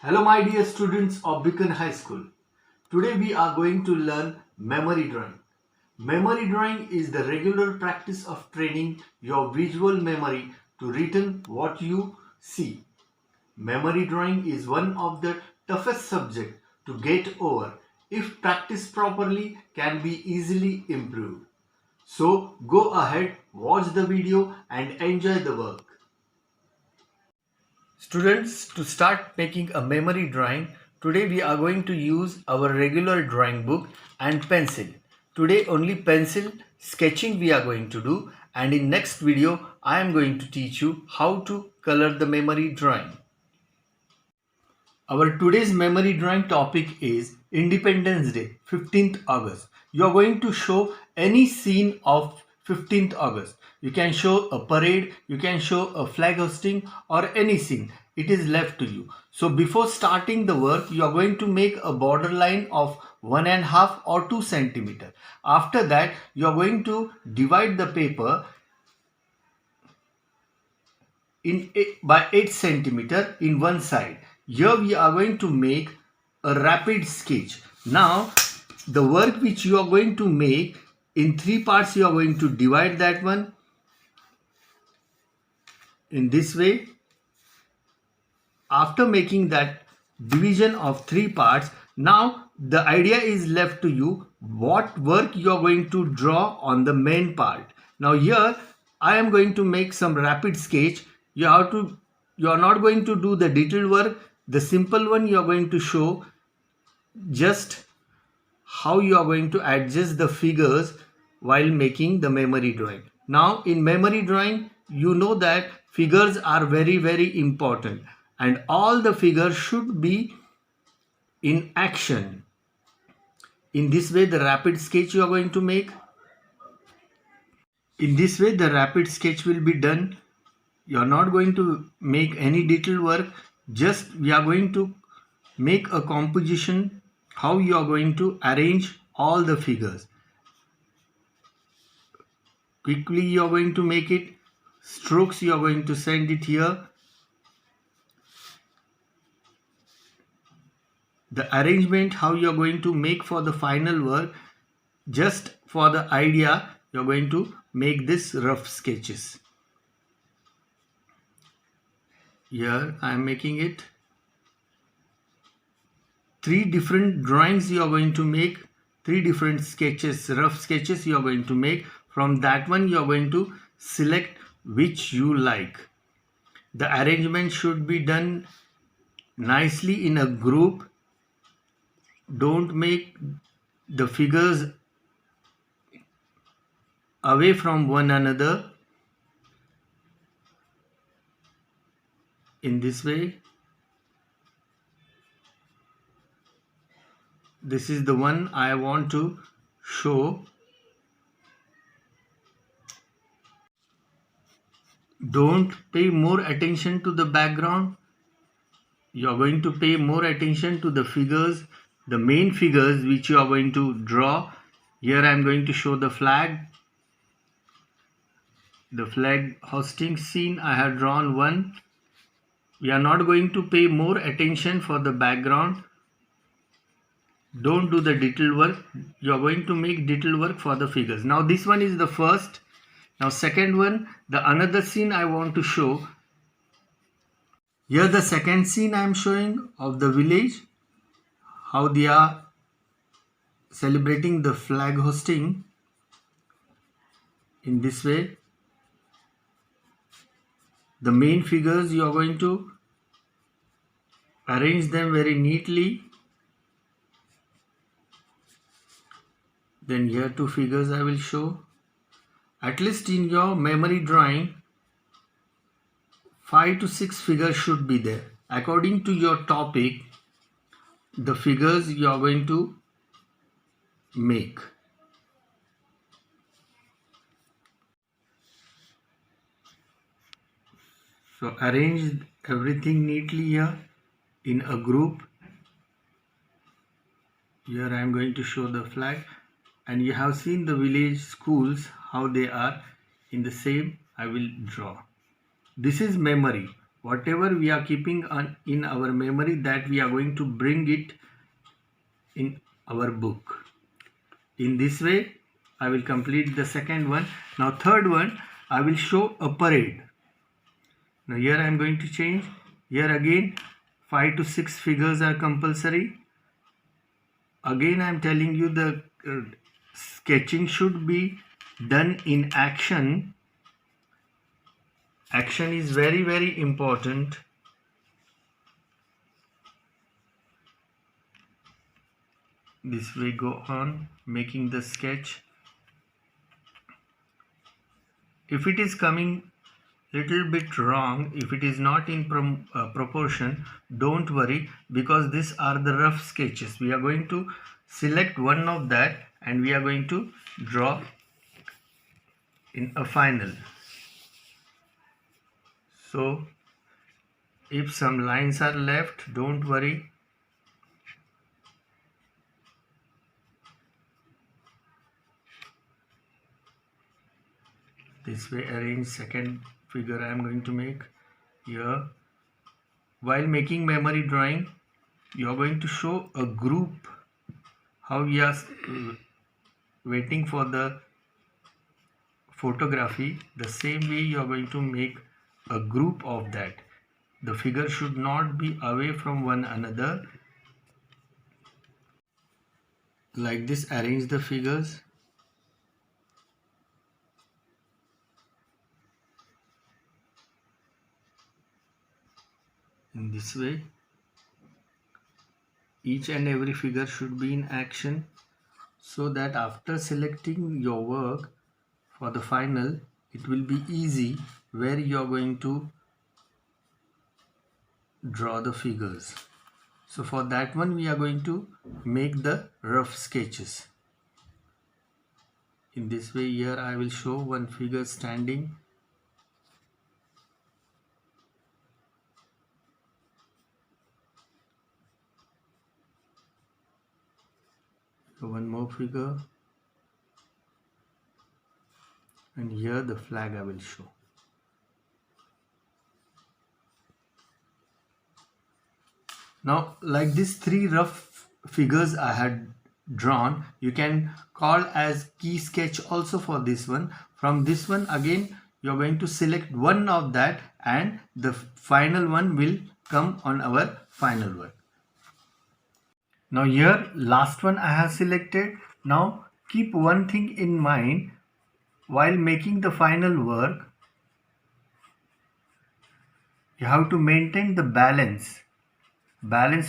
Hello my dear students of Beacon High School. Today we are going to learn memory drawing. Memory drawing is the regular practice of training your visual memory to retain what you see. Memory drawing is one of the toughest subjects to get over. If practiced properly, can be easily improved. So go ahead, watch the video and enjoy the work. Students, to start making a memory drawing, today we are going to use our regular drawing book and pencil. Today only pencil sketching we are going to do, and in next video I am going to teach you how to color the memory drawing. Our today's memory drawing topic is Independence Day, 15th August. You are going to show any scene of 15th August. You can show a parade, you can show a flag hosting or any scene. It is left to you. So before starting the work, you are going to make a border line of 1.5 or 2 centimeter. After that, you are going to divide the paper by 8 centimeter in one side. Here we are going to make a rapid sketch. Now the work which you are going to make in 3 parts, you are going to divide that one in this way. After making that division of 3 parts, now the idea is left to you what work you are going to draw on the main part. Now here I am going to make some rapid sketch. You are not going to do the detailed work. The simple one you are going to show just how you are going to adjust the figures while making the memory drawing. Now in memory drawing, you know that figures are very important and all the figures should be in action. In this way the rapid sketch you are going to make. In this way the rapid sketch will be done. You are not going to make any detailed work. Just we are going to make a composition how you are going to arrange all the figures. Quickly you are going to make it. Strokes you are going to send it here. The arrangement how you are going to make for the final work, just for the idea you are going to make this rough sketches. Here I am making it. 3 different drawings you are going to make, 3 different sketches, rough sketches you are going to make. From that one you are going to select which you like. The arrangement should be done nicely in a group. Don't make the figures away from one another. In this way, this is the one I want to show. Don't pay more attention to the background. You are going to pay more attention to the figures, the main figures which you are going to draw. Here I am going to show the flag. The flag hosting scene I have drawn one. We are not going to pay more attention for the background. Don't do the detailed work. You are going to make detailed work for the figures. Now this one is the first. Now second one, the another scene I want to show. Here the second scene I am showing of the village, how they are celebrating the flag hosting. In this way, the main figures you are going to arrange them very neatly. Then here 2 figures I will show. At least in your memory drawing, 5 to 6 figures should be there. According to your topic, the figures you are going to make. So arrange everything neatly here in a group. Here I am going to show the flag, and you have seen the village schools how they are. In the same I will draw. This is memory. whatever we are keeping in our memory, that we are going to bring it in our book. In this way, I will complete the second one. Now third one, I will show a parade. Now here I am going to change. Here again 5 to 6 figures are compulsory. Again I am telling you the sketching should be done in action. Action is very, very important. This way go on making the sketch. If it is coming little bit wrong, if it is not in proportion, don't worry, because these are the rough sketches. We are going to select one of that and we are going to draw in a final. So if some lines are left, don't worry. This way arrange second figure I am going to make here. While making memory drawing, you are going to show a group, how we are waiting for the photography. The same way you are going to make a group of that. The figure should not be away from one another. Like this, arrange the figures. In this way, each and every figure should be in action, so that after selecting your work for the final, it will be easy where you are going to draw the figures. So for that one, we are going to make the rough sketches. In this way, here I will show one figure standing. One more figure, and here the flag I will show. Now like these three rough figures I had drawn, you can call as key sketch also for this one. From this one again you are going to select one of that and the final one will come on our final work. Now here last one I have selected. Now keep one thing in mind while making the final work. You have to maintain the balance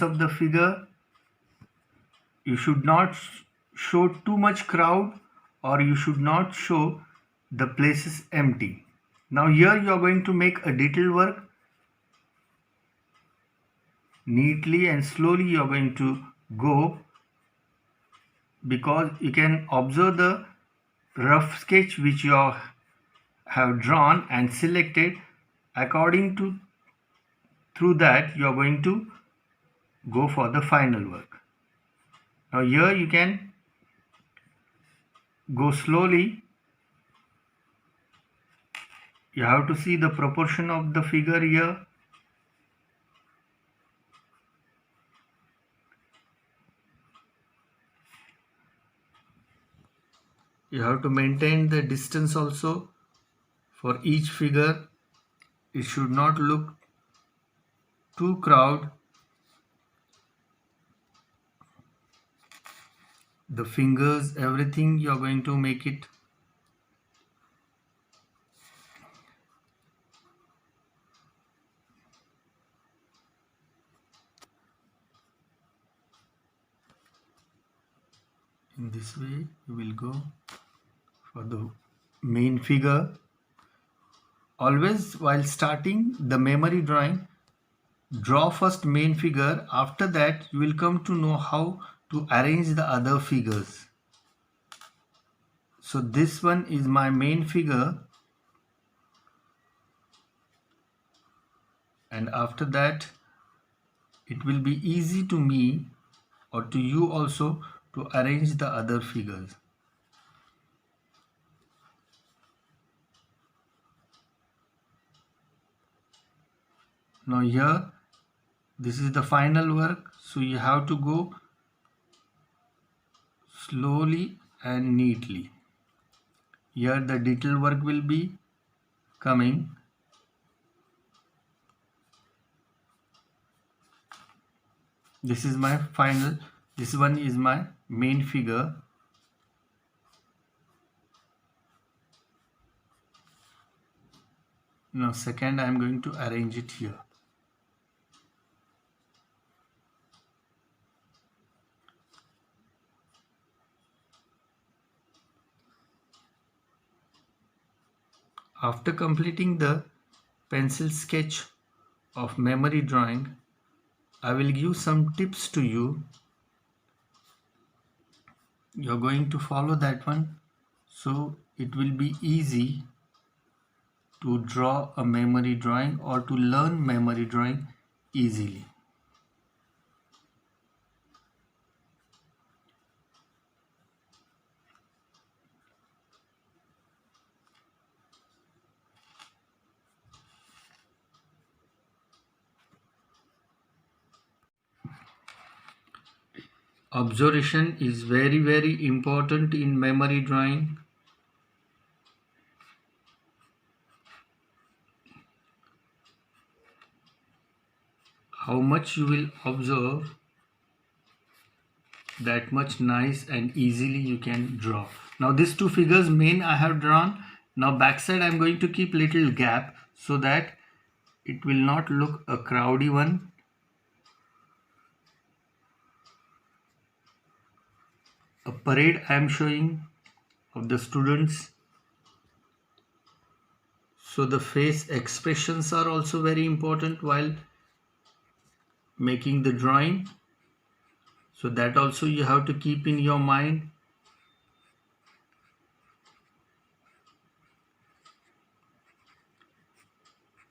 of the figure. You should not show too much crowd, or you should not show the places empty. Now here you are going to make a detail work. Neatly and slowly you are going to go, because you can observe the rough sketch which you have drawn and selected. According to through that you are going to go for the final work. Now here you can go slowly. You have to see the proportion of the figure here. You have to maintain the distance also for each figure. It should not look too crowded. The fingers, everything you are going to make it. In this way you will go for the main figure. Always while starting the memory drawing, draw first main figure. After that you will come to know how to arrange the other figures. So this one is my main figure, and after that it will be easy to me or to you also to arrange the other figures. Now here, this is the final work, so you have to go slowly and neatly. Here the detail work will be coming. This is my final, this one is my main figure. Now second, I am going to arrange it here. After completing the pencil sketch of memory drawing, I will give some tips to you. You're going to follow that one, so it will be easy to draw a memory drawing or to learn memory drawing easily. Observation is very important in memory drawing. How much you will observe, that much nice and easily you can draw. Now these two figures main I have drawn. Now backside I am going to keep little gap so that it will not look a crowdy one. A parade I am showing of the students. So the face expressions are also very important while making the drawing. So that also you have to keep in your mind.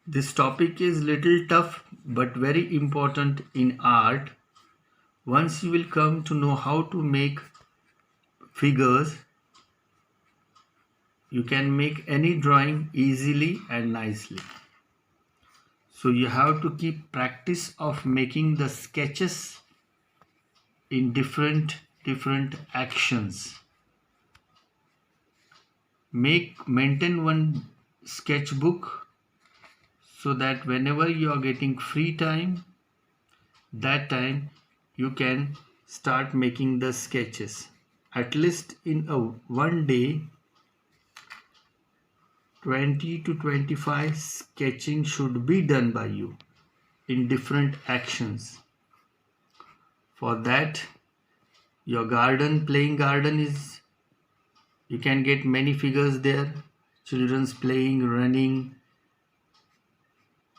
This topic is little tough but very important in art. Once you will come to know how to make figures, you can make any drawing easily and nicely. So you have to keep practice of making the sketches in different actions. Maintain one sketchbook so that whenever you are getting free time, that time you can start making the sketches. At least in one day, 20 to 25 sketching should be done by you in different actions. For that, your playing garden is, you can get many figures there. Children's playing, running.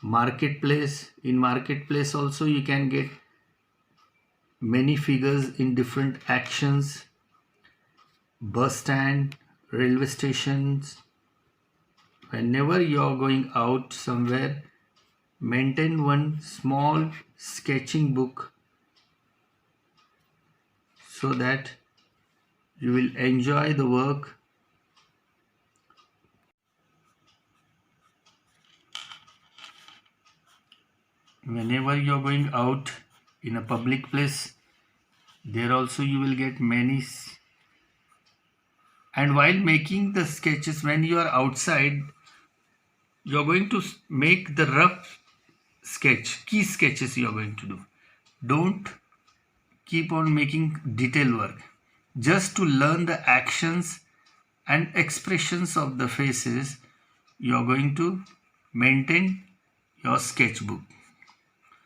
Marketplace, in marketplace also you can get many figures in different actions. Bus stand, railway stations. Whenever you are going out somewhere, maintain one small sketching book so that you will enjoy the work. Whenever you are going out in a public place, there also you will get many. And while making the sketches, when you are outside, you are going to make the rough sketch, key sketches you are going to do. Don't keep on making detail work. Just to learn the actions and expressions of the faces, you are going to maintain your sketchbook.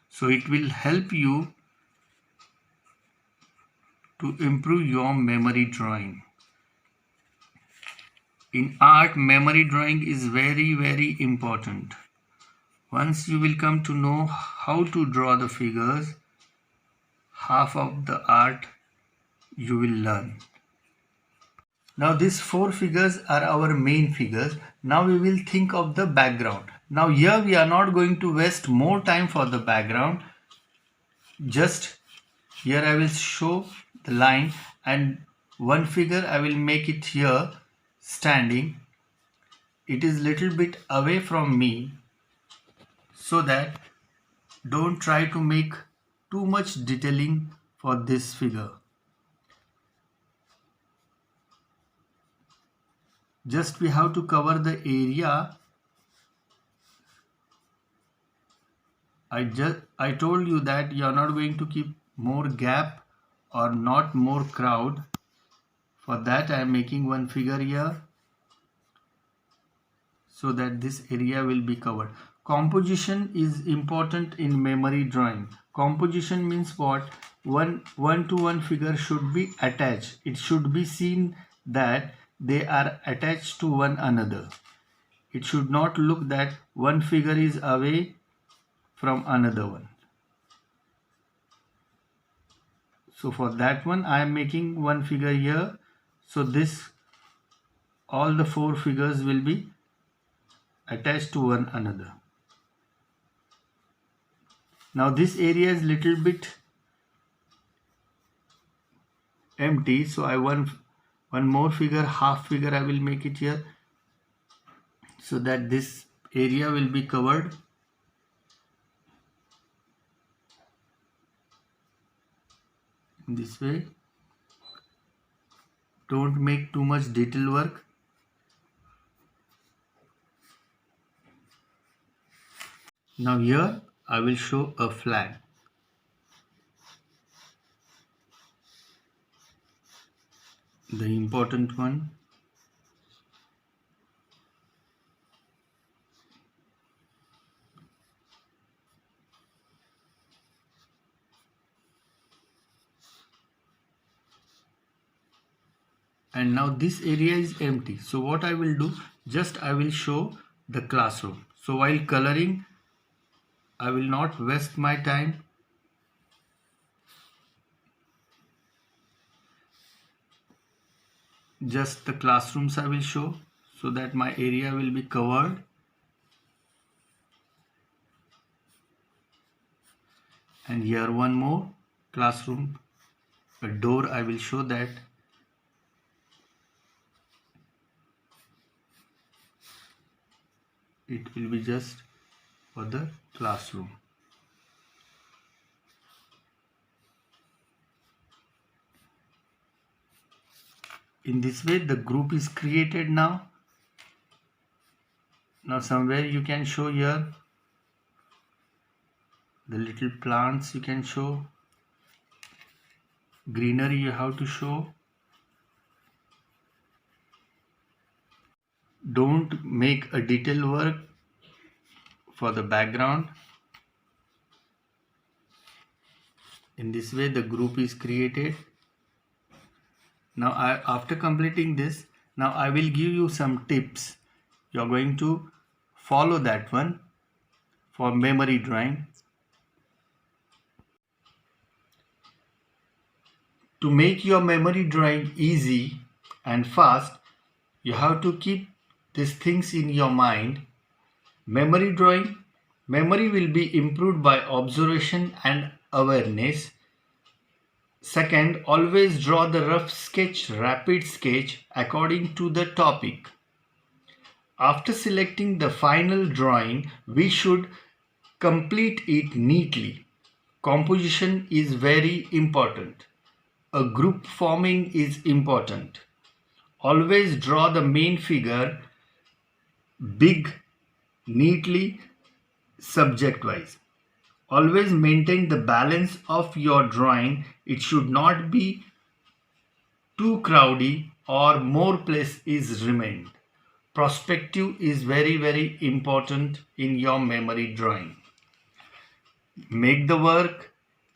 So it will help you to improve your memory drawing. In art, memory drawing is very important. Once you will come to know how to draw the figures, half of the art you will learn. Now these four figures are our main figures. Now we will think of the background. Now here we are not going to waste more time for the background. Just here I will show the line, and one figure I will make it here standing. It is little bit away from me so that Don't try to make too much detailing for this figure. Just we have to cover the area. I told you that you are not going to keep more gap or not more crowd. For that I am making one figure here so that this area will be covered. Composition is important in memory drawing. Composition means what? One to one figure should be attached. It should be seen that they are attached to one another. It should not look that one figure is away from another one. So for that one I am making one figure here. So this, all the four figures will be attached to one another. Now this area is little bit empty, so I want one more figure, half figure I will make it here so that this area will be covered. In this way. Don't make too much detail work. Now here I will show a flag. The important one. And now this area is empty. So what I will do, just I will show the classroom. So while coloring, I will not waste my time. Just the classrooms I will show so that my area will be covered. And here one more classroom, a door I will show that. It will be just for the classroom. In this way the group is created now. Now somewhere you can show here the little plants you can show. Greenery you have to show. Don't make a detail work for the background. In this way the group is created. Now after completing this, now I will give you some tips. You are going to follow that one for memory drawing. To make your memory drawing easy and fast, you have to keep these things in your mind. Memory drawing, memory will be improved by observation and awareness. Second, always draw the rough sketch, rapid sketch according to the topic. After selecting the final drawing, we should complete it neatly. Composition is very important. A group forming is important. Always draw the main figure big, neatly, subject-wise. Always maintain the balance of your drawing. It should not be too crowdy or more place is remained. Perspective is very important in your memory drawing. Make the work,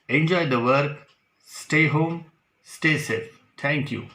enjoy the work, stay home, stay safe. Thank you.